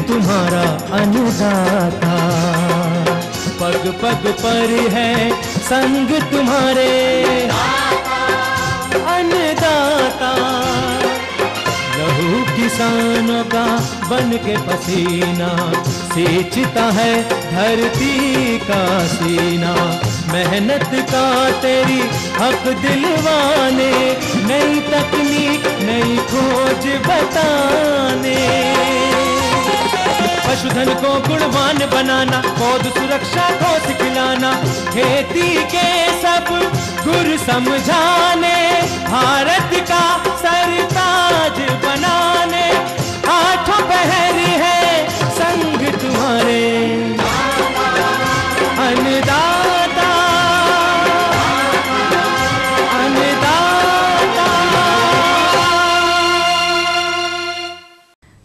तुम्हारा अन्नदाता, पग पग पर है संग तुम्हारे अन्नदाता। लहू किसानों का बन के पसीना सींचता है धरती का सीना। मेहनत का तेरी हक दिलवाने, नई तकनीक नई खोज बताने। पशुधन को गुणवान बनाना, पौध सुरक्षा को सिखलाना, खेती के सब गुर समझाने, भारत का सरताज बनाने। आठों पहर है संग तुम्हारे अन्नदाता, अन्नदाता।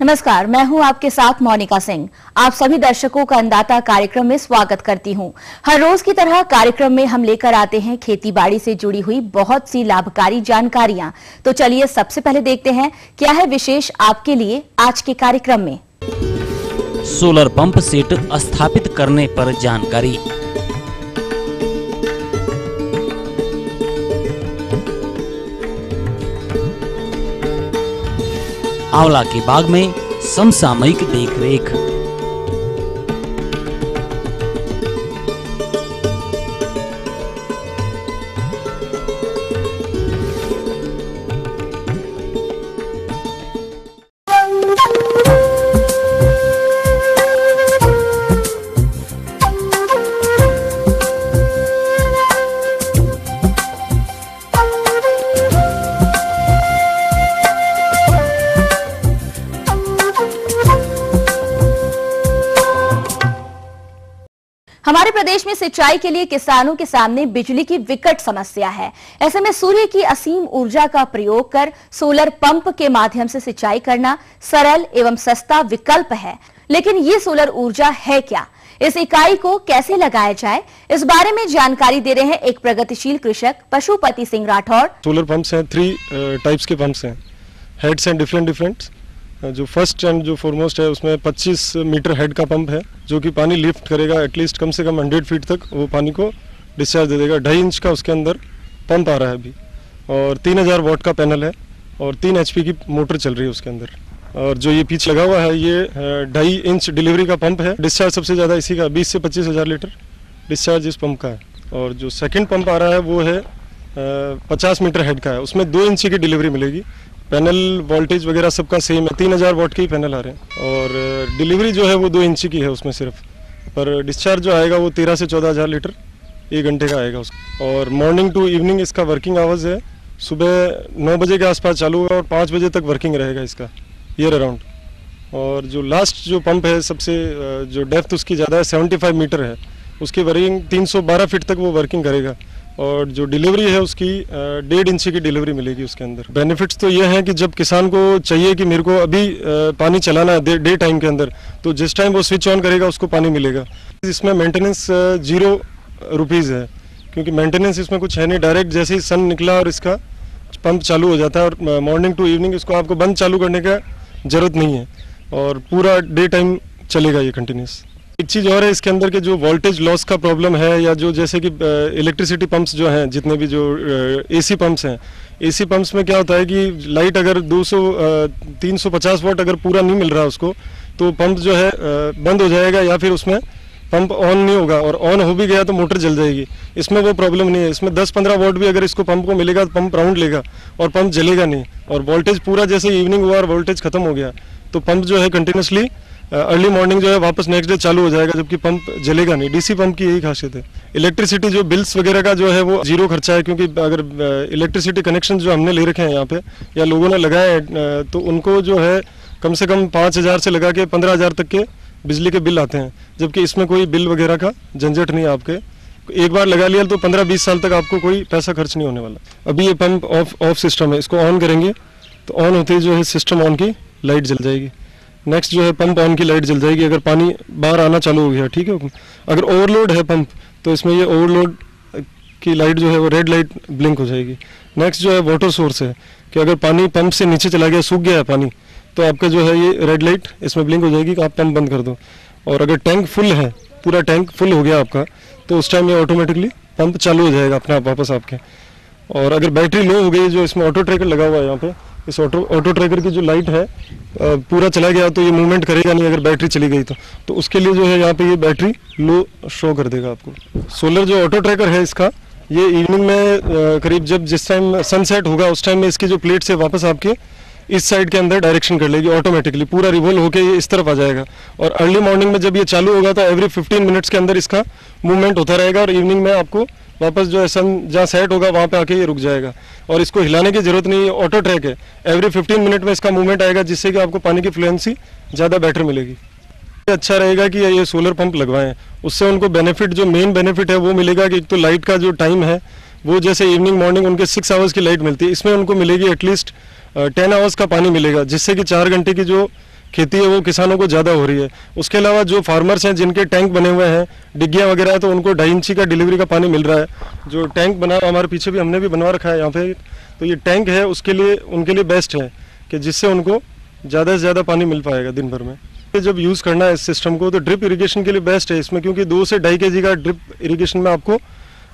नमस्कार, मैं हूं आपके साथ मोनिका सिंह। आप सभी दर्शकों का अन्नदाता कार्यक्रम में स्वागत करती हूं। हर रोज की तरह कार्यक्रम में हम लेकर आते हैं खेती बाड़ी से जुड़ी हुई बहुत सी लाभकारी जानकारियां। तो चलिए सबसे पहले देखते हैं क्या है विशेष आपके लिए आज के कार्यक्रम में। सोलर पंप सेट स्थापित करने पर जानकारी। आंवला के बाग में समसामयिक देखरेख। हमारे प्रदेश में सिंचाई के लिए किसानों के सामने बिजली की विकट समस्या है। ऐसे में सूर्य की असीम ऊर्जा का प्रयोग कर सोलर पंप के माध्यम से सिंचाई करना सरल एवं सस्ता विकल्प है। लेकिन ये सोलर ऊर्जा है क्या, इस इकाई को कैसे लगाया जाए, इस बारे में जानकारी दे रहे हैं एक प्रगतिशील कृषक पशुपति सिंह राठौर। सोलर पंप्स हैं, 3 टाइप्स के पंप्स हैं, हेड्स हैं डिफरेंट। जो फर्स्ट एंड जो फॉरमोस्ट है उसमें 25 मीटर हेड का पंप है जो कि पानी लिफ्ट करेगा एटलीस्ट कम से कम 100 फीट तक, वो पानी को डिस्चार्ज दे देगा। 2.5 इंच का उसके अंदर पंप आ रहा है अभी, और 3000 वॉट का पैनल है और 3 HP की मोटर चल रही है उसके अंदर। और जो ये पीछे लगा हुआ है ये 2.5 इंच डिलीवरी का पंप है। डिस्चार्ज सबसे ज़्यादा इसी का 20 से 25 हज़ार लीटर डिस्चार्ज इस पंप का है। और जो सेकेंड पंप आ रहा है वो है 50 मीटर हेड का है, उसमें 2 इंच की डिलीवरी मिलेगी। पैनल वोल्टेज वगैरह सबका सेम है, 3000 वॉट के ही पैनल आ रहे हैं और डिलीवरी जो है वो 2 इंच की है उसमें सिर्फ, पर डिस्चार्ज जो आएगा वो 13 से 14 हज़ार लीटर 1 घंटे का आएगा उसका। और मॉर्निंग टू इवनिंग इसका वर्किंग आवर्स है, सुबह 9 बजे के आसपास चालू होगा और 5 बजे तक वर्किंग रहेगा इसका ईयर अराउंड। और जो लास्ट जो पंप है सबसे जो डेप्थ उसकी ज़्यादा है 75 मीटर है, उसकी वर्किंग 312 फीट तक वो वर्किंग करेगा। और जो डिलीवरी है उसकी 1.5 इंच की डिलीवरी मिलेगी उसके अंदर। बेनिफिट्स तो ये हैं कि जब किसान को चाहिए कि मेरे को अभी पानी चलाना है डे टाइम के अंदर, तो जिस टाइम वो स्विच ऑन करेगा उसको पानी मिलेगा। इसमें मेंटेनेंस 0 रुपीज़ है, क्योंकि मेंटेनेंस इसमें कुछ है नहीं। डायरेक्ट जैसे ही सन निकला और इसका पंप चालू हो जाता है और मॉर्निंग टू इवनिंग इसको आपको बंद चालू करने का ज़रूरत नहीं है और पूरा डे टाइम चलेगा ये कंटिन्यूस। एक चीज़ और है इसके अंदर के जो वोल्टेज लॉस का प्रॉब्लम है, या जो जैसे कि इलेक्ट्रिसिटी पंप्स जो हैं, जितने भी जो AC पंप्स हैं, AC पंप्स में क्या होता है कि लाइट अगर 350 वाट अगर पूरा नहीं मिल रहा उसको, तो पंप जो है बंद हो जाएगा या फिर उसमें पंप ऑन नहीं होगा, और ऑन हो भी गया तो मोटर जल जाएगी। इसमें वो प्रॉब्लम नहीं है। इसमें 10-15 वाट भी अगर इसको पंप को मिलेगा तो पंप राउंड लेगा और पंप जलेगा नहीं। और वोल्टेज पूरा जैसे इवनिंग हुआ और वोल्टेज खत्म हो गया तो पंप जो है कंटिन्यूसली अर्ली मॉर्निंग जो है वापस नेक्स्ट डे चालू हो जाएगा, जबकि पंप जलेगा नहीं। DC पंप की यही खासियत है। इलेक्ट्रिसिटी जो बिल्स वगैरह का जो है वो 0 खर्चा है, क्योंकि अगर इलेक्ट्रिसिटी कनेक्शन जो हमने ले रखे हैं यहाँ पे या लोगों ने लगाए हैं तो उनको जो है कम से कम 5000 से लगा के 15000 तक के बिजली के बिल आते हैं, जबकि इसमें कोई बिल वगैरह का झंझट नहीं है। आपके एक बार लगा लिया तो 15-20 साल तक आपको कोई पैसा खर्च नहीं होने वाला। अभी ये पंप ऑफ सिस्टम है, इसको ऑन करेंगे तो ऑन होते ही जो है सिस्टम ऑन की लाइट जल जाएगी। नेक्स्ट जो है पंप ऑन की लाइट जल जाएगी अगर पानी बाहर आना चालू हो गया, ठीक है। अगर ओवरलोड है पंप तो इसमें ये ओवरलोड की लाइट जो है वो रेड लाइट ब्लिंक हो जाएगी। नेक्स्ट जो है वाटर सोर्स है कि अगर पानी पंप से नीचे चला गया, सूख गया है पानी, तो आपका जो है ये रेड लाइट इसमें ब्लिंक हो जाएगी कि आप पंप बंद कर दो। और अगर टैंक फुल है, पूरा टैंक फुल हो गया आपका, तो उस टाइम ये ऑटोमेटिकली पंप चालू हो जाएगा अपने आप वापस आपके। और अगर बैटरी लो हो गई, जो इसमें ऑटो ट्रैकर लगा हुआ है यहाँ पे, इस ऑटो ट्रैकर की जो लाइट है पूरा चला गया तो ये मूवमेंट करेगा नहीं अगर बैटरी चली गई तो उसके लिए जो है यहाँ पे ये बैटरी लो शो कर देगा आपको। सोलर जो ऑटो ट्रैकर है इसका, ये इवनिंग में करीब जब जिस टाइम सनसेट होगा उस टाइम में इसकी जो प्लेट से वापस आपके इस साइड के अंदर डायरेक्शन कर लेगी ऑटोमेटिकली, पूरा रिवॉल्व होकर ये इस तरफ आ जाएगा। और अर्ली मॉर्निंग में जब ये चालू होगा तो एवरी 15 मिनट्स के अंदर इसका मूवमेंट होता रहेगा और इवनिंग में आपको वापस जो है सन जहाँ सेट होगा वहाँ पे आके ये रुक जाएगा। और इसको हिलाने की जरूरत नहीं है, ऑटो ट्रैक है, एवरी 15 मिनट में इसका मूवमेंट आएगा जिससे कि आपको पानी की फ्लुएंसी ज़्यादा बेटर मिलेगी। अच्छा रहेगा कि ये सोलर पंप लगवाएं, उससे उनको बेनिफिट, जो मेन बेनिफिट है वो मिलेगा कि एक तो लाइट का जो टाइम है वो जैसे इवनिंग मॉर्निंग उनके 6 आवर्स की लाइट मिलती है, इसमें उनको मिलेगी एटलीस्ट 10 आवर्स का पानी मिलेगा, जिससे कि 4 घंटे की जो खेती है वो किसानों को ज़्यादा हो रही है। उसके अलावा जो फार्मर्स हैं जिनके टैंक बने हुए हैं, डिग्गियाँ वगैरह है, तो उनको 2.5 इंची का डिलीवरी का पानी मिल रहा है। जो टैंक बना हमारे पीछे भी हमने भी बनवा रखा है यहाँ पे, तो ये टैंक है उसके लिए उनके लिए बेस्ट है कि जिससे उनको ज़्यादा से ज़्यादा पानी मिल पाएगा दिन भर में। जब यूज़ करना है इस सिस्टम को तो ड्रिप इरिगेशन के लिए बेस्ट है इसमें, क्योंकि 2 से 2.5 kg का ड्रिप इरिगेशन में आपको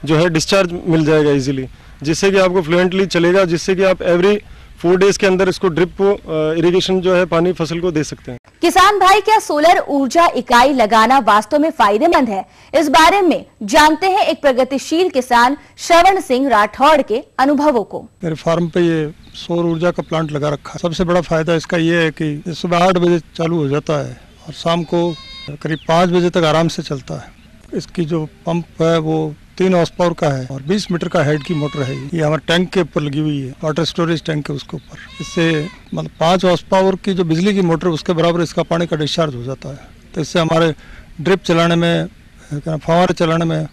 जो है डिस्चार्ज मिल जाएगा इजीली, जिससे कि आपको फ्लुएंटली चलेगा, जिससे कि आप एवरी 4 डेज के अंदर इसको ड्रिप को इरिगेशन जो है पानी फसल को दे सकते हैं। किसान भाई, क्या सोलर ऊर्जा इकाई लगाना वास्तव में फायदेमंद है? इस बारे में जानते हैं एक प्रगतिशील किसान श्रवण सिंह राठौड़ के अनुभवों को। मेरे फार्म पे ये सौर ऊर्जा का प्लांट लगा रखा है। सबसे बड़ा फायदा इसका ये है कि सुबह 8 बजे चालू हो जाता है और शाम को करीब 5 बजे तक आराम से चलता है। इसकी जो पंप है वो 3 हॉर्स पावर का है और 20 मीटर का हेड की मोटर है। ये हमारे टैंक के ऊपर लगी हुई है, वाटर स्टोरेज टैंक है उसके ऊपर। इससे मतलब 5 हॉर्स पावर की जो बिजली की मोटर उसके बराबर इसका पानी का डिस्चार्ज हो जाता है। तो इससे हमारे ड्रिप चलाने में, फव्वारे चलाने में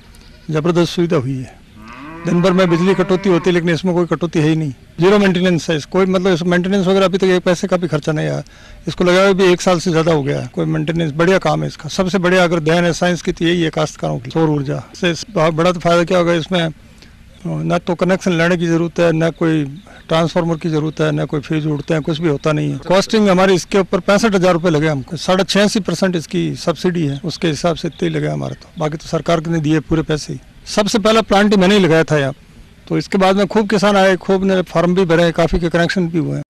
ज़बरदस्त सुविधा हुई है। दिन भर में बिजली कटौती होती है लेकिन इसमें कोई कटौती है ही नहीं, 0 मेंटेनेंस है। कोई मतलब इस मेंटेनेंस वगैरह अभी तक 1 पैसे का भी खर्चा नहीं आया। इसको लगाया भी 1 साल से ज़्यादा हो गया है। कोई मेंटेनेंस, बढ़िया काम है इसका। सबसे बढ़िया अगर ध्यान है साइंस की तो यही है काश्तकारों की, सौर ऊर्जा से बहुत बड़ा तो फायदा क्या होगा, इसमें न तो कनेक्शन लेने की जरूरत है, न कोई ट्रांसफार्मर की जरूरत है, न कोई फ्यूज उड़ते हैं, कुछ भी होता नहीं है। कॉस्टिंग हमारी इसके ऊपर 65,000 रुपये लगे हमको। 86.5% इसकी सब्सिडी है, उसके हिसाब से इतने लगे हमारे। तो बाकी तो सरकार ने दिए पूरे पैसे ही। सबसे पहला प्लांट ही मैंने ही लगाया था यहाँ, तो इसके बाद में खूब किसान आए, खूब ने फार्म भी भरे, काफ़ी के कनेक्शन भी हुए हैं।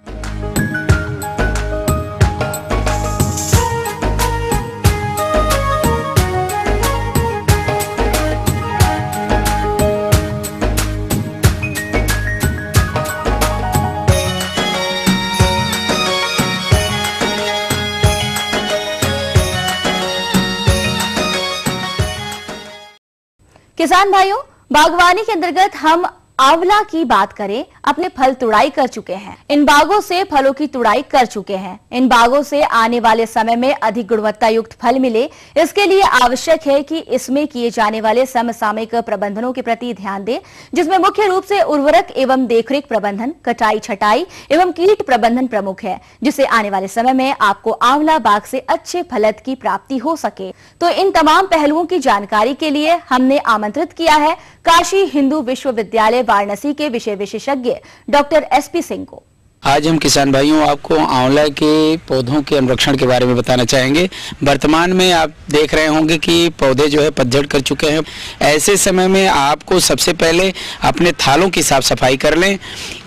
किसान भाइयों, बागवानी के अंतर्गत हम आंवला की बात करें, अपने फल तुड़ाई कर चुके हैं। इन बागों से फलों की तुड़ाई कर चुके हैं। इन बागों से आने वाले समय में अधिक गुणवत्ता युक्त फल मिले, इसके लिए आवश्यक है कि इसमें किए जाने वाले समसामयिक प्रबंधनों के प्रति ध्यान दें, जिसमें मुख्य रूप से उर्वरक एवं देखरेख प्रबंधन, कटाई छटाई एवं कीट प्रबंधन प्रमुख है, जिससे आने वाले समय में आपको आंवला बाग से अच्छे फलत की प्राप्ति हो सके। तो इन तमाम पहलुओं की जानकारी के लिए हमने आमंत्रित किया है काशी हिंदू विश्वविद्यालय वाराणसी के विषय विशेषज्ञ डॉक्टर SP सिंह को। आज हम किसान भाइयों आपको आंवला के पौधों के अनुरक्षण के बारे में बताना चाहेंगे। वर्तमान में आप देख रहे होंगे कि पौधे जो है पतझड़ कर चुके हैं। ऐसे समय में आपको सबसे पहले अपने थालों की साफ सफाई कर लें।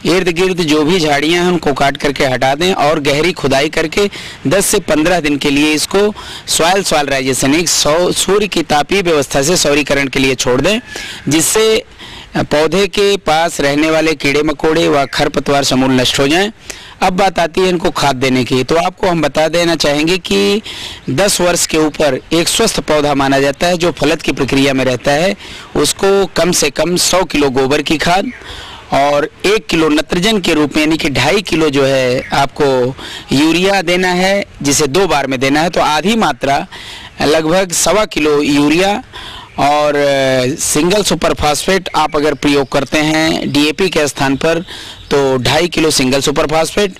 इर्द गिर्द जो भी झाड़ियां हैं उनको काट करके हटा दें और गहरी खुदाई करके 10 से 15 दिन के लिए इसको सॉइल राइजेशन, एक सूर्य की तापीय व्यवस्था से सौरीकरण के लिए छोड़ दें, जिससे पौधे के पास रहने वाले कीड़े मकोड़े व खरपतवार समूल नष्ट हो जाएं। अब बात आती है इनको खाद देने की। तो आपको हम बता देना चाहेंगे कि 10 वर्ष के ऊपर एक स्वस्थ पौधा माना जाता है जो फलत की प्रक्रिया में रहता है। उसको कम से कम 100 किलो गोबर की खाद और 1 किलो नत्रजन के रूप में, यानी कि 2.5 किलो जो है आपको यूरिया देना है, जिसे 2 बार में देना है। तो आधी मात्रा लगभग 1.25 किलो यूरिया और सिंगल सुपर फास्फेट आप अगर प्रयोग करते हैं DAP के स्थान पर तो 2.5 किलो सिंगल सुपर फास्फेट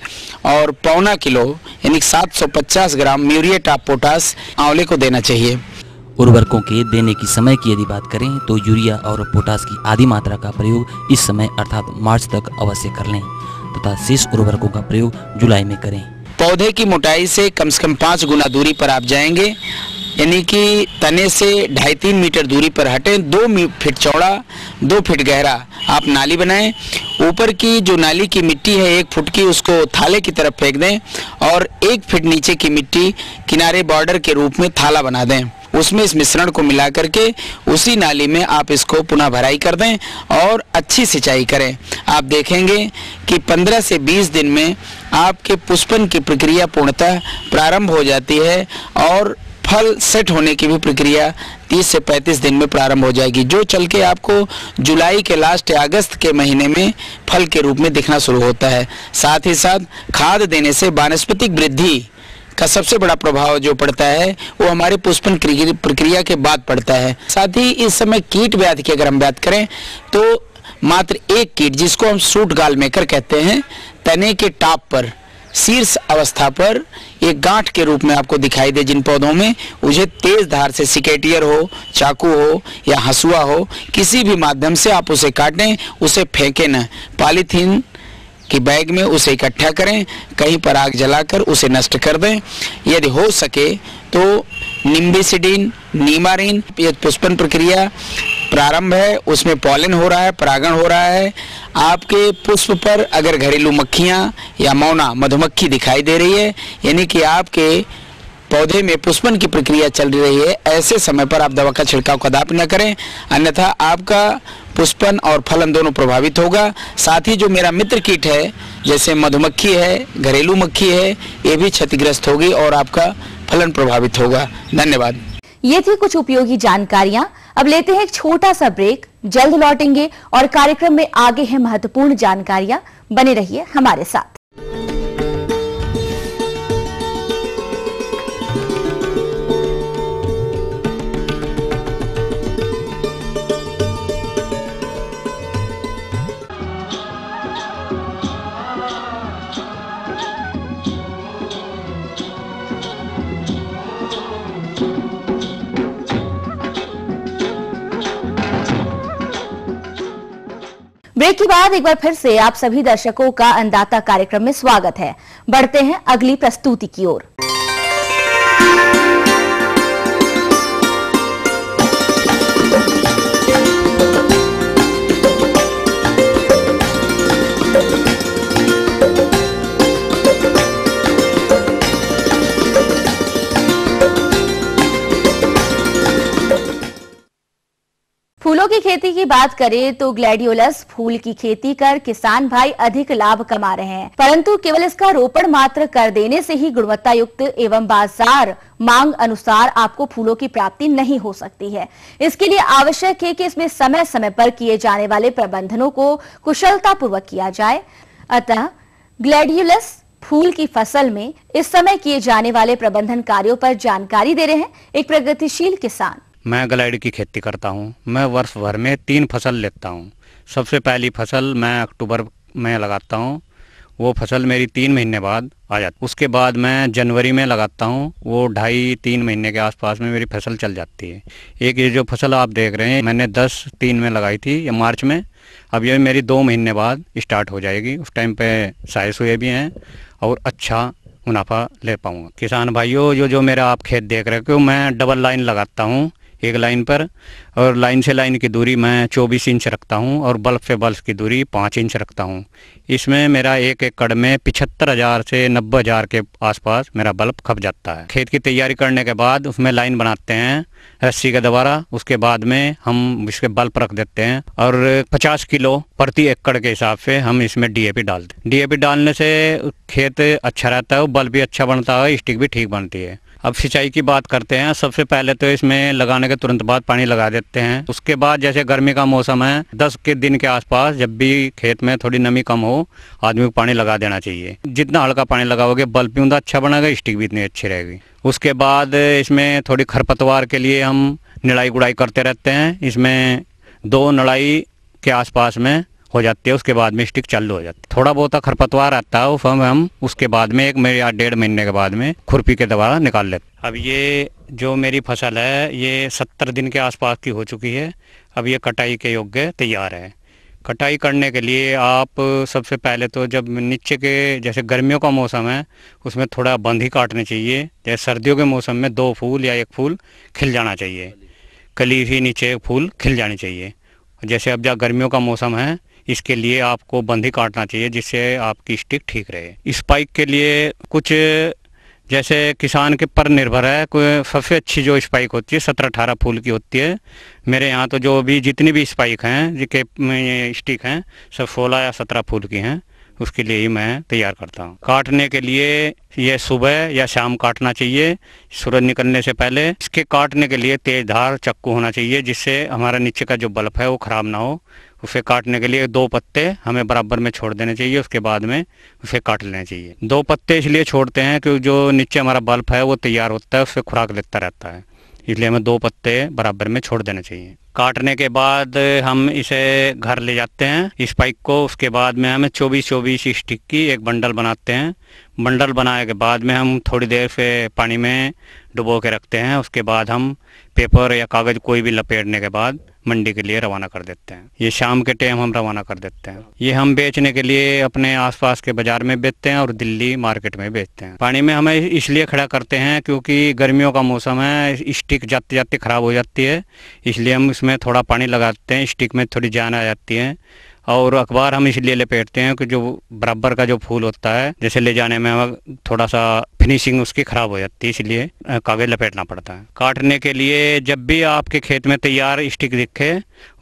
और 1.25 किलो यानी 750 ग्राम म्यूरिएट ऑफ पोटास आंवले को देना चाहिए। उर्वरकों के देने की समय की यदि बात करें तो यूरिया और पोटास की आधी मात्रा का प्रयोग इस समय अर्थात मार्च तक अवश्य कर लें तथा शेष उर्वरकों का प्रयोग जुलाई में करें। पौधे की मोटाई से कम 5 गुना दूरी पर आप जाएंगे, यानी कि तने से 2.5-3 मीटर दूरी पर हटें। 2 फीट चौड़ा 2 फीट गहरा आप नाली बनाएं। ऊपर की जो नाली की मिट्टी है 1 फुट की, उसको थाले की तरफ फेंक दें और 1 फीट नीचे की मिट्टी किनारे बॉर्डर के रूप में थाला बना दें। उसमें इस मिश्रण को मिला करके उसी नाली में आप इसको पुनः भराई कर दें और अच्छी सिंचाई करें। आप देखेंगे कि 15 से 20 दिन में आपके पुष्पन की प्रक्रिया पूर्णतः प्रारंभ हो जाती है और फल सेट होने की भी प्रक्रिया 30 से 35 दिन में प्रारंभ हो जाएगी, जो चल के आपको जुलाई के लास्ट या अगस्त के महीने में फल के रूप में दिखना शुरू होता है। साथ ही साथ खाद देने से वानस्पतिक वृद्धि का सबसे बड़ा प्रभाव जो पड़ता है वो हमारे पुष्पन प्रक्रिया के बाद पड़ता है। साथ ही इस समय कीट व्याधि की अगर हम बात करें तो मात्र एक कीट, जिसको हम सूट गाल मेकर कहते हैं, तने के टॉप पर शीर्ष अवस्था पर एक गांठ के रूप में आपको दिखाई दे जिन पौधों में, उसे तेज धार से सिकेटियर हो, चाकू हो या हंसुआ हो, किसी भी माध्यम से आप उसे काटें, उसे फेंकें न, पॉलीथीन कि बैग में उसे इकट्ठा करें, कहीं पर आग जलाकर उसे नष्ट कर दें। यदि हो सके तो निम्बिसिडिन, नीमारिन, ये पुष्पन प्रक्रिया प्रारंभ है, उसमें पॉलन हो रहा है, परागण हो रहा है। आपके पुष्प पर अगर घरेलू मक्खियां या मौना मधुमक्खी दिखाई दे रही है, यानी कि आपके पौधे में पुष्पन की प्रक्रिया चल रही है, ऐसे समय पर आप दवा का छिड़काव कदापि न करें, अन्यथा आपका पुष्पन और फलन दोनों प्रभावित होगा। साथ ही जो मेरा मित्र कीट है, जैसे मधुमक्खी है, घरेलू मक्खी है, ये भी क्षतिग्रस्त होगी और आपका फलन प्रभावित होगा। धन्यवाद। ये थी कुछ उपयोगी जानकारियां। अब लेते हैं एक छोटा सा ब्रेक, जल्द लौटेंगे और कार्यक्रम में आगे है महत्वपूर्ण जानकारियां। बने रहिए हमारे साथ। ब्रेक के बाद एक बार फिर से आप सभी दर्शकों का अन्नदाता कार्यक्रम में स्वागत है। बढ़ते हैं अगली प्रस्तुति की ओर। फूलों की खेती की बात करें तो ग्लैडियोलस फूल की खेती कर किसान भाई अधिक लाभ कमा रहे हैं, परंतु केवल इसका रोपण मात्र कर देने से ही गुणवत्ता युक्त एवं बाजार मांग अनुसार आपको फूलों की प्राप्ति नहीं हो सकती है। इसके लिए आवश्यक है कि इसमें समय समय पर किए जाने वाले प्रबंधनों को कुशलता पूर्वक किया जाए। अतः ग्लैडियोलस फूल की फसल में इस समय किए जाने वाले प्रबंधन कार्यों पर जानकारी दे रहे हैं एक प्रगतिशील किसान। मैं ग्लाइड की खेती करता हूँ। मैं वर्ष भर में 3 फसल लेता हूँ। सबसे पहली फसल मैं अक्टूबर में लगाता हूँ, वो फसल मेरी 3 महीने बाद आ जाती। उसके बाद मैं जनवरी में लगाता हूँ, वो 2.5-3 महीने के आसपास में मेरी फसल चल जाती है। एक ये जो फसल आप देख रहे हैं मैंने 10/3 में लगाई थी या मार्च में, अब ये मेरी 2 महीने बाद स्टार्ट हो जाएगी। उस टाइम पे साइज हुए भी हैं और अच्छा मुनाफा ले पाऊँगा। किसान भाइयों, जो मेरा आप खेत देख रहे हो, मैं डबल लाइन लगाता हूँ एक लाइन पर, और लाइन से लाइन की दूरी मैं 24 इंच रखता हूँ और बल्ब से बल्ब की दूरी 5 इंच रखता हूँ। इसमें मेरा 1 एकड़ में 75,000 से 90,000 के आसपास मेरा बल्ब खप जाता है। खेत की तैयारी करने के बाद उसमें लाइन बनाते हैं रस्सी के द्वारा, उसके बाद में हम इसके बल्ब रख देते हैं और 50 किलो प्रति एकड़ के हिसाब से हम इसमें DAP डालते हैं। DAP डालने से खेत अच्छा रहता है, बल्ब भी अच्छा बनता है, स्टिक भी ठीक बनती है। अब सिंचाई की बात करते हैं। सबसे पहले तो इसमें लगाने के तुरंत बाद पानी लगा देते हैं। उसके बाद जैसे गर्मी का मौसम है, 10 के दिन के आसपास जब भी खेत में थोड़ी नमी कम हो, आदमी को पानी लगा देना चाहिए। जितना हल्का पानी लगाओगे बल्ब भी उतना अच्छा बनेगा, स्टिक भी इतनी अच्छी रहेगी। उसके बाद इसमें थोड़ी खरपतवार के लिए हम निड़ाई गुड़ाई करते रहते हैं। इसमें 2 निड़ाई के आसपास में हो जाती है, उसके बाद में स्टिक चालू हो जाती है। थोड़ा बहुत खरपतवार आता है, वो हम उसके बाद में 1 या 1.5 महीने के बाद में खुरपी के द्वारा निकाल लेते हैं। अब ये जो मेरी फसल है ये 70 दिन के आसपास की हो चुकी है। अब ये कटाई के योग्य तैयार है। कटाई करने के लिए आप सबसे पहले तो जब नीचे के जैसे गर्मियों का मौसम है उसमें थोड़ा बंद ही काटने चाहिए। जैसे सर्दियों के मौसम में 2 फूल या 1 फूल खिल जाना चाहिए, कली ही नीचे फूल खिल जानी चाहिए। जैसे अब जब गर्मियों का मौसम है इसके लिए आपको बंद ही काटना चाहिए जिससे आपकी स्टिक ठीक रहे। स्पाइक के लिए कुछ जैसे किसान के पर निर्भर है, कोई सबसे अच्छी जो स्पाइक होती है 17-18 फूल की होती है। मेरे यहाँ तो जो भी जितनी भी स्पाइक हैं जिनके स्टिक हैं सब 16 या 17 फूल की हैं, उसके लिए ही मैं तैयार करता हूँ। काटने के लिए ये सुबह या शाम काटना चाहिए सूरज निकलने से पहले। इसके काटने के लिए तेज धार चाकू होना चाहिए जिससे हमारा नीचे का जो बल्ब है वो ख़राब ना हो। उसे काटने के लिए 2 पत्ते हमें बराबर में छोड़ देने चाहिए, उसके बाद में उसे काट लेना चाहिए। 2 पत्ते इसलिए छोड़ते हैं क्योंकि जो नीचे हमारा बल्ब है वो तैयार होता है, उससे खुराक लेता रहता है, इसलिए हमें 2 पत्ते बराबर में छोड़ देने चाहिए। काटने के बाद हम इसे घर ले जाते हैं स्पाइक को। उसके बाद में हमें 24-24 स्टिक की एक बंडल बनाते हैं। बंडल बनाने के बाद में हम थोड़ी देर से पानी में डुबो के रखते हैं। उसके बाद हम पेपर या कागज़ कोई भी लपेटने के बाद मंडी के लिए रवाना कर देते हैं। ये शाम के टाइम हम रवाना कर देते हैं। ये हम बेचने के लिए अपने आसपास के बाज़ार में बेचते हैं और दिल्ली मार्केट में बेचते हैं। पानी में हमें इसलिए खड़ा करते हैं क्योंकि गर्मियों का मौसम है, स्टिक जाते जाते ख़राब हो जाती है, इसलिए हम इसमें थोड़ा पानी लगाते हैं, स्टिक में थोड़ी जान आ जाती है। और अखबार हम इसलिए लपेटते हैं कि जो बराबर का जो फूल होता है जैसे ले जाने में हमें थोड़ा सा फिनिशिंग उसकी ख़राब हो जाती है, इसलिए कागज़ लपेटना पड़ता है। काटने के लिए जब भी आपके खेत में तैयार स्टिक दिखे,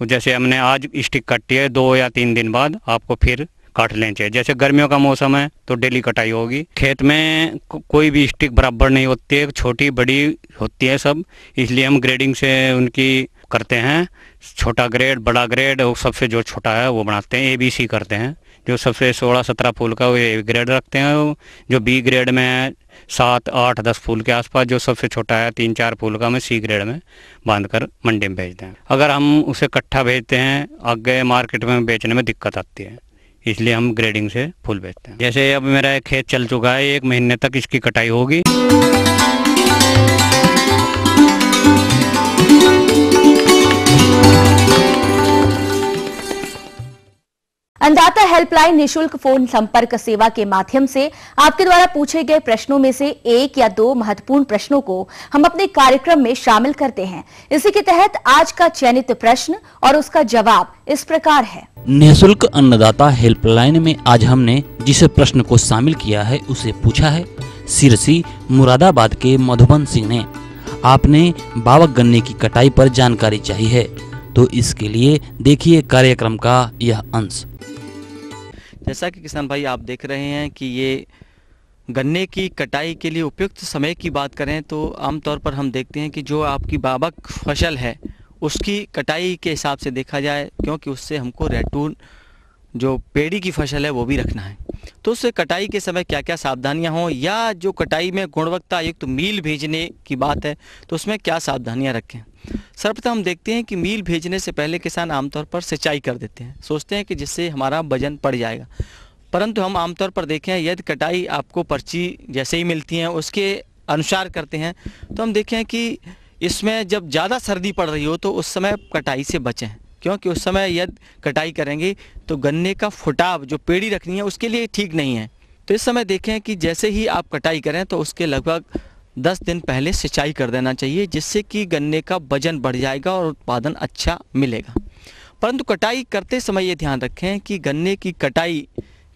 जैसे हमने आज स्टिक काटी है 2 या 3 दिन बाद आपको फिर काट लेनी चाहिए। जैसे गर्मियों का मौसम है तो डेली कटाई होगी। खेत में कोई भी स्टिक बराबर नहीं होती है, छोटी बड़ी होती है सब, इसलिए हम ग्रेडिंग से उनकी करते हैं। छोटा ग्रेड, बड़ा ग्रेड और सबसे जो छोटा है वो बनाते हैं, ABC करते हैं। जो सबसे 16-17 फूल का वो A ग्रेड रखते हैं, जो B ग्रेड में 7, 8, 10 फूल के आसपास जो सबसे छोटा है 3-4 फूल का में C ग्रेड में बांधकर मंडी में भेजते हैं। अगर हम उसे इकट्ठा भेजते हैं आगे मार्केट में बेचने में दिक्कत आती है, इसलिए हम ग्रेडिंग से फूल बेचते हैं। जैसे अब मेरा खेत चल चुका है, 1 महीने तक इसकी कटाई होगी। अन्नदाता हेल्पलाइन निशुल्क फोन संपर्क सेवा के माध्यम से आपके द्वारा पूछे गए प्रश्नों में से 1 या 2 महत्वपूर्ण प्रश्नों को हम अपने कार्यक्रम में शामिल करते हैं। इसी के तहत आज का चयनित प्रश्न और उसका जवाब इस प्रकार है। निःशुल्क अन्नदाता हेल्पलाइन में आज हमने जिस प्रश्न को शामिल किया है उसे पूछा है सिरसी मुरादाबाद के मधुबन सिंह ने। आपने बावक गन्ने की कटाई पर जानकारी चाहिए है, तो इसके लिए देखिए कार्यक्रम का यह अंश। जैसा कि किसान भाई आप देख रहे हैं कि ये गन्ने की कटाई के लिए उपयुक्त समय की बात करें तो आमतौर पर हम देखते हैं कि जो आपकी बावक फसल है उसकी कटाई के हिसाब से देखा जाए, क्योंकि उससे हमको रैटून जो पेड़ी की फसल है वो भी रखना है। तो उससे कटाई के समय क्या क्या सावधानियां हों, या जो कटाई में गुणवत्ता युक्त मील भेजने की बात है तो उसमें क्या सावधानियां रखें। सर्वप्रथम हम देखते हैं कि मील भेजने से पहले किसान आमतौर पर सिंचाई कर देते हैं, सोचते हैं कि जिससे हमारा वजन पड़ जाएगा। परंतु हम आमतौर पर देखें यदि कटाई आपको पर्ची जैसे ही मिलती हैं उसके अनुसार करते हैं तो हम देखें कि इसमें जब ज़्यादा सर्दी पड़ रही हो तो उस समय कटाई से बचें, क्योंकि उस समय यदि कटाई करेंगे तो गन्ने का फुटाव जो पेड़ी रखनी है उसके लिए ठीक नहीं है। तो इस समय देखें कि जैसे ही आप कटाई करें तो उसके लगभग 10 दिन पहले सिंचाई कर देना चाहिए, जिससे कि गन्ने का वजन बढ़ जाएगा और उत्पादन अच्छा मिलेगा। परंतु कटाई करते समय ये ध्यान रखें कि गन्ने की कटाई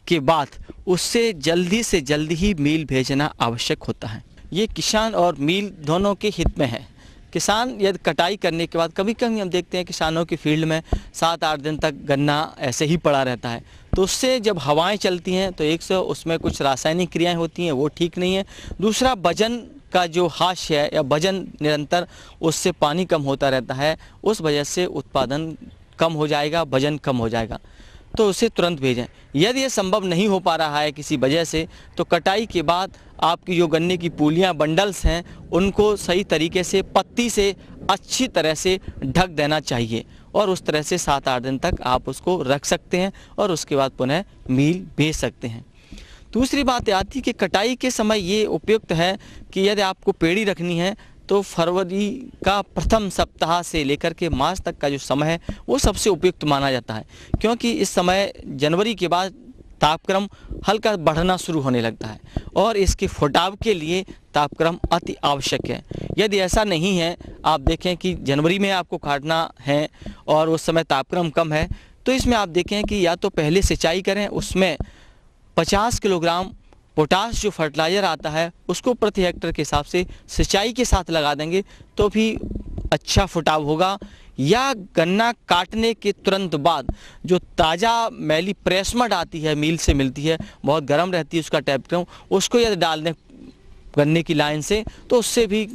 के बाद उससे जल्दी से जल्दी ही मील भेजना आवश्यक होता है। ये किसान और मील दोनों के हित में है। किसान यदि कटाई करने के बाद कभी कभी हम देखते हैं किसानों की फील्ड में 7-8 दिन तक गन्ना ऐसे ही पड़ा रहता है, तो उससे जब हवाएं चलती हैं तो एक से उसमें कुछ रासायनिक क्रियाएं होती हैं, वो ठीक नहीं है। दूसरा वजन का जो हाश है या वजन निरंतर उससे पानी कम होता रहता है, उस वजह से उत्पादन कम हो जाएगा, वजन कम हो जाएगा, तो उसे तुरंत भेजें। यदि ये संभव नहीं हो पा रहा है किसी वजह से तो कटाई के बाद आपकी जो गन्ने की पूलियाँ बंडल्स हैं उनको सही तरीके से पत्ती से अच्छी तरह से ढक देना चाहिए और उस तरह से 7-8 दिन तक आप उसको रख सकते हैं और उसके बाद पुनः मील भेज सकते हैं। दूसरी बात आती है कि कटाई के समय ये उपयुक्त है कि यदि आपको पेड़ी रखनी है तो फरवरी का प्रथम सप्ताह से लेकर के मार्च तक का जो समय है वो सबसे उपयुक्त माना जाता है, क्योंकि इस समय जनवरी के बाद तापक्रम हल्का बढ़ना शुरू होने लगता है और इसके फुटाव के लिए तापक्रम अति आवश्यक है। यदि ऐसा नहीं है, आप देखें कि जनवरी में आपको काटना है और उस समय तापक्रम कम है, तो इसमें आप देखें कि या तो पहले सिंचाई करें, उसमें 50 किलोग्राम पोटाश जो फर्टिलाइज़र आता है उसको प्रति हेक्टर के हिसाब से सिंचाई के साथ लगा देंगे तो भी अच्छा फुटाव होगा। या गन्ना काटने के तुरंत बाद जो ताज़ा मैली प्रेस मड आती है, मिल से मिलती है, बहुत गर्म रहती है उसका टेम्परेचर, उसको यदि डाल दें गन्ने की लाइन से तो उससे भी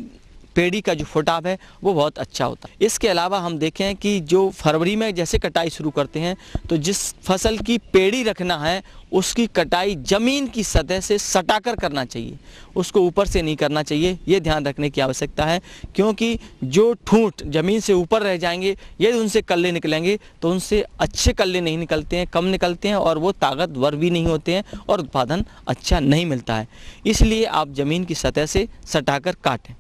पेड़ी का जो फुटाव है वो बहुत अच्छा होता है। इसके अलावा हम देखें कि जो फरवरी में जैसे कटाई शुरू करते हैं तो जिस फसल की पेड़ी रखना है उसकी कटाई ज़मीन की सतह से सटाकर करना चाहिए, उसको ऊपर से नहीं करना चाहिए। ये ध्यान रखने की आवश्यकता है, क्योंकि जो ठूंठ ज़मीन से ऊपर रह जाएंगे, यदि उनसे कल्ले निकलेंगे तो उनसे अच्छे कल्ले नहीं निकलते हैं, कम निकलते हैं और वो ताकतवर भी नहीं होते हैं और उत्पादन अच्छा नहीं मिलता है। इसलिए आप ज़मीन की सतह से सटाकर काटें।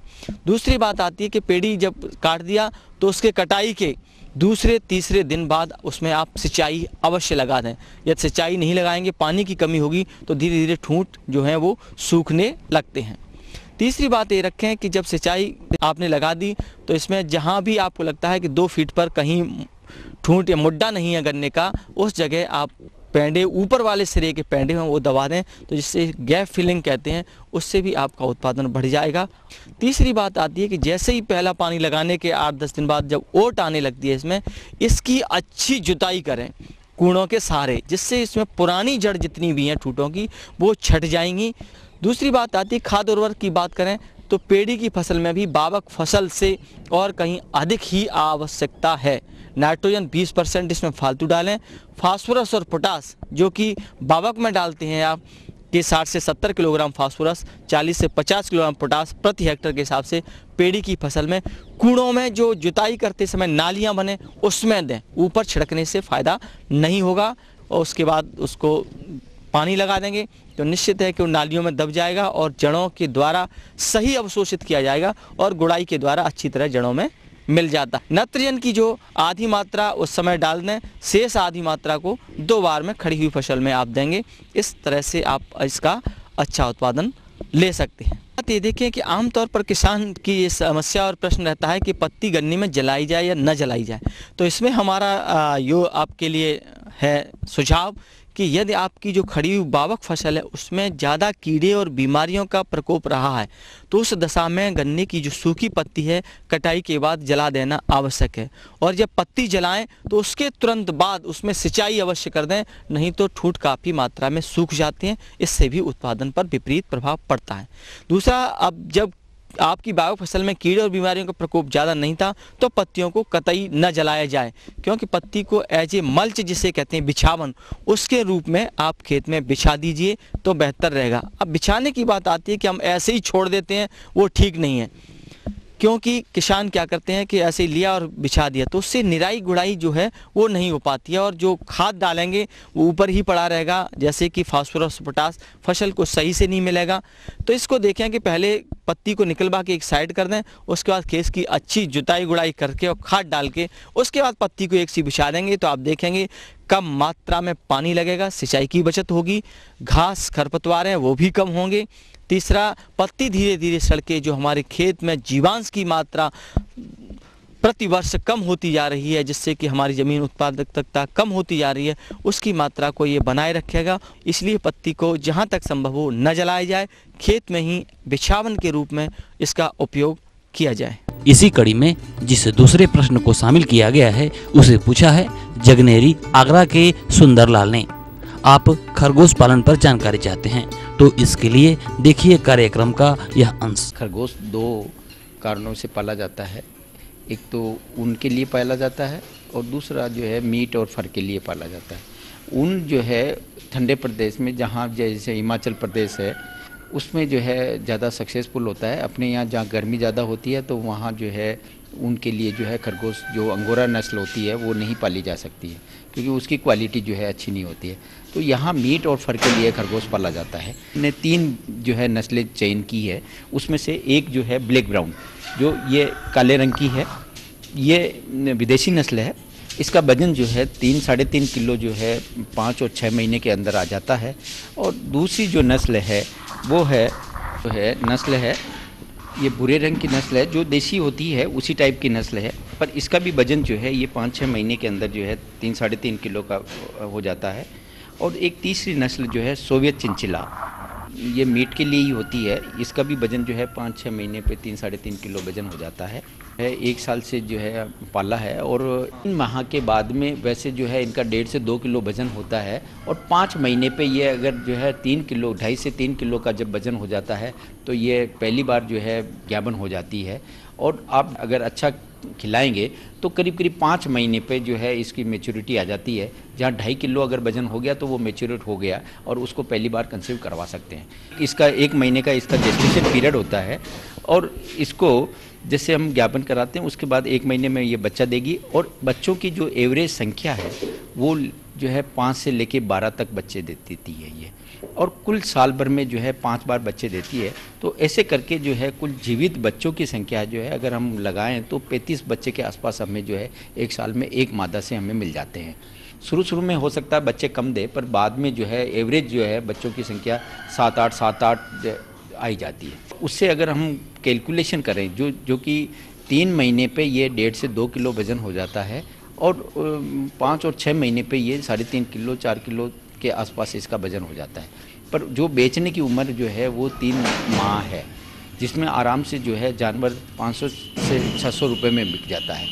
दूसरी बात आती है कि पेड़ी जब काट दिया तो उसके कटाई के दूसरे तीसरे दिन बाद उसमें आप सिंचाई अवश्य लगा दें। यदि सिंचाई नहीं लगाएंगे, पानी की कमी होगी तो धीरे धीरे ठूंठ जो हैं वो सूखने लगते हैं। तीसरी बात ये रखें कि जब सिंचाई आपने लगा दी तो इसमें जहाँ भी आपको लगता है कि 2 फीट पर कहीं ठूंठ या मुड्डा नहीं है गन्ने का, उस जगह आप पेंडे, ऊपर वाले सिरे के पेंडे हैं वो दबा दें, तो जिससे गैप फिलिंग कहते हैं, उससे भी आपका उत्पादन बढ़ जाएगा। तीसरी बात आती है कि जैसे ही पहला पानी लगाने के 8-10 दिन बाद जब ओट आने लगती है इसमें, इसकी अच्छी जुताई करें कूड़ों के सहारे, जिससे इसमें पुरानी जड़ जितनी भी हैं ठूंठों की वो छट जाएंगी। दूसरी बात आती है खाद उर्वरक की बात करें तो पेड़ी की फसल में भी बावक फसल से और कहीं अधिक ही आवश्यकता है। नाइट्रोजन 20% इसमें फालतू डालें। फास्फोरस और पोटास जो कि बावक में डालते हैं आप कि 60 से 70 किलोग्राम फास्फोरस, 40 से 50 किलोग्राम पोटास प्रति हेक्टर के हिसाब से पेड़ी की फसल में कूड़ों में जो जुताई करते समय नालियां बने उसमें दें। ऊपर छिड़कने से फ़ायदा नहीं होगा और उसके बाद उसको पानी लगा देंगे तो निश्चित है कि उन नालियों में दब जाएगा और जड़ों के द्वारा सही अवशोषित किया जाएगा और गुड़ाई के द्वारा अच्छी तरह जड़ों में मिल जाता। नाइट्रोजन की जो आधी मात्रा उस समय डाल दें, शेष आधी मात्रा को 2 बार में खड़ी हुई फसल में आप देंगे। इस तरह से आप इसका अच्छा उत्पादन ले सकते हैं। ये देखें कि आमतौर पर किसान की ये समस्या और प्रश्न रहता है कि पत्ती गन्ने में जलाई जाए या न जलाई जाए। तो इसमें हमारा यो आपके लिए है सुझाव कि यदि आपकी जो खड़ी हुई बावक फसल है उसमें ज़्यादा कीड़े और बीमारियों का प्रकोप रहा है तो उस दशा में गन्ने की जो सूखी पत्ती है कटाई के बाद जला देना आवश्यक है। और जब पत्ती जलाएं तो उसके तुरंत बाद उसमें सिंचाई अवश्य कर दें, नहीं तो ठूंठ काफ़ी मात्रा में सूख जाते हैं, इससे भी उत्पादन पर विपरीत प्रभाव पड़ता है। दूसरा, अब जब आपकी बावक फसल में कीड़े और बीमारियों का प्रकोप ज़्यादा नहीं था तो पत्तियों को कतई न जलाया जाए, क्योंकि पत्ती को एज ए मल्च जिसे कहते हैं बिछावन, उसके रूप में आप खेत में बिछा दीजिए तो बेहतर रहेगा। अब बिछाने की बात आती है कि हम ऐसे ही छोड़ देते हैं, वो ठीक नहीं है, क्योंकि किसान क्या करते हैं कि ऐसे लिया और बिछा दिया तो उससे निराई गुड़ाई जो है वो नहीं हो पाती है और जो खाद डालेंगे वो ऊपर ही पड़ा रहेगा, जैसे कि फास्फोरस पोटास फसल को सही से नहीं मिलेगा। तो इसको देखें कि पहले पत्ती को निकलवा के एक साइड कर दें, उसके बाद खेत की अच्छी जुताई गुड़ाई करके और खाद डाल के उसके बाद पत्ती को एक सी बिछा देंगे तो आप देखेंगे कम मात्रा में पानी लगेगा, सिंचाई की बचत होगी, घास खरपतवार हैं वो भी कम होंगे। तीसरा, पत्ती धीरे धीरे सड़के जो हमारे खेत में जीवांश की मात्रा प्रति वर्ष कम होती जा रही है, जिससे कि हमारी ज़मीन उत्पादकता कम होती जा रही है, उसकी मात्रा को ये बनाए रखेगा। इसलिए पत्ती को जहाँ तक संभव हो न जलाया जाए, खेत में ही बिछावन के रूप में इसका उपयोग किया जाए। इसी कड़ी में जिस दूसरे प्रश्न को शामिल किया गया है उसे पूछा है जगनेरी आगरा के सुंदरलाल ने। आप खरगोश पालन पर जानकारी चाहते हैं तो इसके लिए देखिए कार्यक्रम का यह अंश। खरगोश 2 कारणों से पाला जाता है, एक तो ऊन के लिए पाला जाता है और दूसरा जो है मीट और फर के लिए पाला जाता है। ऊन जो है ठंडे प्रदेश में, जहाँ जैसे हिमाचल प्रदेश है उसमें जो है ज़्यादा सक्सेसफुल होता है। अपने यहाँ जहाँ गर्मी ज़्यादा होती है तो वहाँ जो है उनके लिए जो है खरगोश जो अंगोरा नस्ल होती है वो नहीं पाली जा सकती है, क्योंकि उसकी क्वालिटी जो है अच्छी नहीं होती है। तो यहाँ मीट और फर के लिए खरगोश पाला जाता है। हमने 3 जो है नस्लें चयन की है, उसमें से एक जो है ब्लैक ब्राउन, जो ये काले रंग की है, ये विदेशी नस्ल है। इसका वजन जो है 3-3.5 किलो जो है 5 और 6 महीने के अंदर आ जाता है। और दूसरी जो नस्ल है वो है नस्ल है ये भूरे रंग की नस्ल है, जो देसी होती है उसी टाइप की नस्ल है, पर इसका भी वजन जो है ये 5-6 महीने के अंदर जो है 3-3.5 किलो का हो जाता है। और एक तीसरी नस्ल जो है सोवियत चिंचिला, ये मीट के लिए ही होती है। इसका भी वजन जो है 5-6 महीने पे 3-3.5 किलो वजन हो जाता है। 1 साल से जो है पाला है और 3 माह के बाद में वैसे जो है इनका 1.5 से 2 किलो वजन होता है। और 5 महीने पे ये अगर जो है 3 किलो 2.5 से 3 किलो का जब वजन हो जाता है तो ये पहली बार जो है ज्ञापन हो जाती है। और आप अगर अच्छा खिलाएंगे तो करीब 5 महीने पे जो है इसकी मैच्योरिटी आ जाती है। जहाँ 2.5 किलो अगर वजन हो गया तो वो मैच्योरेट हो गया और उसको पहली बार कंसीव करवा सकते हैं। इसका 1 महीने का इसका जेस्टेशन पीरियड होता है और इसको जैसे हम ज्ञापन कराते हैं उसके बाद 1 महीने में ये बच्चा देगी। और बच्चों की जो एवरेज संख्या है वो जो है 5 से लेके 12 तक बच्चे देती है ये, और कुल साल भर में जो है 5 बार बच्चे देती है। तो ऐसे करके जो है कुल जीवित बच्चों की संख्या जो है अगर हम लगाएं तो 35 बच्चे के आसपास हमें जो है 1 साल में एक मादा से हमें मिल जाते हैं। शुरू में हो सकता है बच्चे कम दे, पर बाद में जो है एवरेज जो है बच्चों की संख्या 7-8 आई जाती है। उससे अगर हम कैलकुलेशन करें जो कि 3 महीने पे ये 1.5 से 2 किलो वज़न हो जाता है और 5 और 6 महीने पे ये 3.5 किलो 4 किलो के आसपास इसका वज़न हो जाता है। पर जो बेचने की उम्र जो है वो 3 माह है, जिसमें आराम से जो है जानवर 500 से 600 रुपये में बिक जाता है।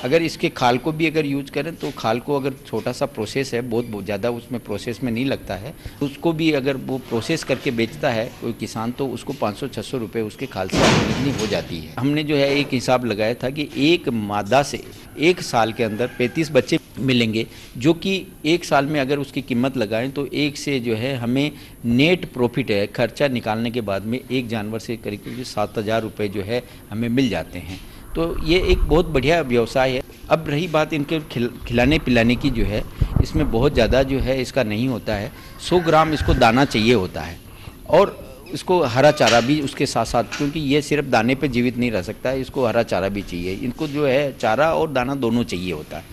अगर इसके खाल को भी अगर यूज करें तो खाल को अगर छोटा सा प्रोसेस है, बहुत ज़्यादा उसमें प्रोसेस में नहीं लगता है, उसको भी अगर वो प्रोसेस करके बेचता है कोई किसान तो उसको 500-600 रुपये उसके खाल से आमदनी हो जाती है। हमने जो है एक हिसाब लगाया था कि एक मादा से 1 साल के अंदर 35 बच्चे मिलेंगे, जो कि 1 साल में अगर उसकी कीमत लगाएं तो 1 से जो है हमें नेट प्रॉफिट है, खर्चा निकालने के बाद में एक जानवर से करीब 7,000 रुपये जो है हमें मिल जाते हैं। तो ये एक बहुत बढ़िया व्यवसाय है। अब रही बात इनके खिलाने पिलाने की, जो है इसमें बहुत ज़्यादा जो है इसका नहीं होता है। 100 ग्राम इसको दाना चाहिए होता है और इसको हरा चारा भी उसके साथ साथ, क्योंकि ये सिर्फ दाने पे जीवित नहीं रह सकता है, इसको हरा चारा भी चाहिए। इनको जो है चारा और दाना दोनों चाहिए होता है।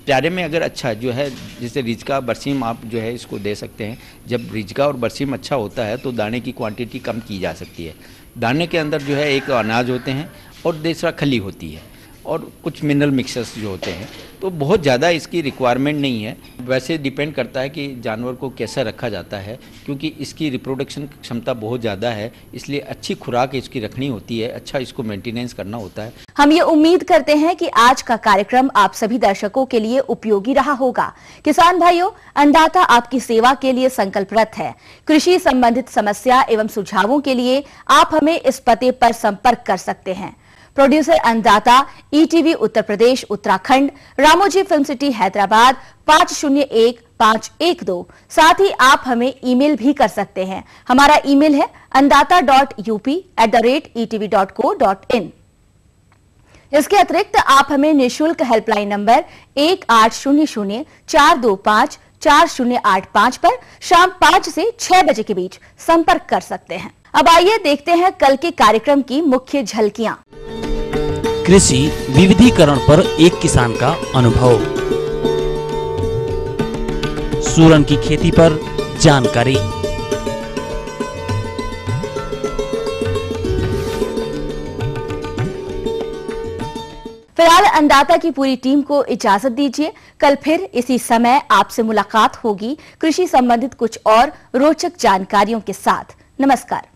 चारे में अगर अच्छा जो है जैसे रिजका बरसीम आप जो है इसको दे सकते हैं। जब रिजका और बरसीम अच्छा होता है तो दाने की क्वांटिटी कम की जा सकती है। दाने के अंदर जो है एक अनाज होते हैं और दूसरा खली होती है और कुछ मिनरल मिक्सर्स जो होते हैं, तो बहुत ज़्यादा इसकी रिक्वायरमेंट नहीं है। वैसे डिपेंड करता है कि जानवर को कैसा रखा जाता है, क्योंकि इसकी रिप्रोडक्शन क्षमता बहुत ज़्यादा है, इसलिए अच्छी खुराक इसकी रखनी होती है, अच्छा इसको मेंटेनेंस करना होता है। हम ये उम्मीद करते हैं कि आज का कार्यक्रम आप सभी दर्शकों के लिए उपयोगी रहा होगा। किसान भाइयों, अन्नदाता आपकी सेवा के लिए संकल्परत है। कृषि संबंधित समस्या एवं सुझावों के लिए आप हमें इस पते पर संपर्क कर सकते हैं। प्रोड्यूसर अन्नदाता, ETV Uttar Pradesh Uttarakhand, Ramoji film city Hyderabad 501512। साथ ही आप हमें ईमेल भी कर सकते हैं। हमारा ईमेल है annadata.up@etv.co.in। इसके अतिरिक्त आप हमें निःशुल्क हेल्पलाइन नंबर 1800-425-4085 पर शाम 5 से 6 बजे के बीच संपर्क कर सकते हैं। अब आइए देखते हैं कल के कार्यक्रम की मुख्य झलकियां। कृषि विविधीकरण पर एक किसान का अनुभव, सूरन की खेती पर जानकारी, फिलहाल अन्नदाता की पूरी टीम को इजाजत दीजिए। कल फिर इसी समय आपसे मुलाकात होगी कृषि संबंधित कुछ और रोचक जानकारियों के साथ। नमस्कार।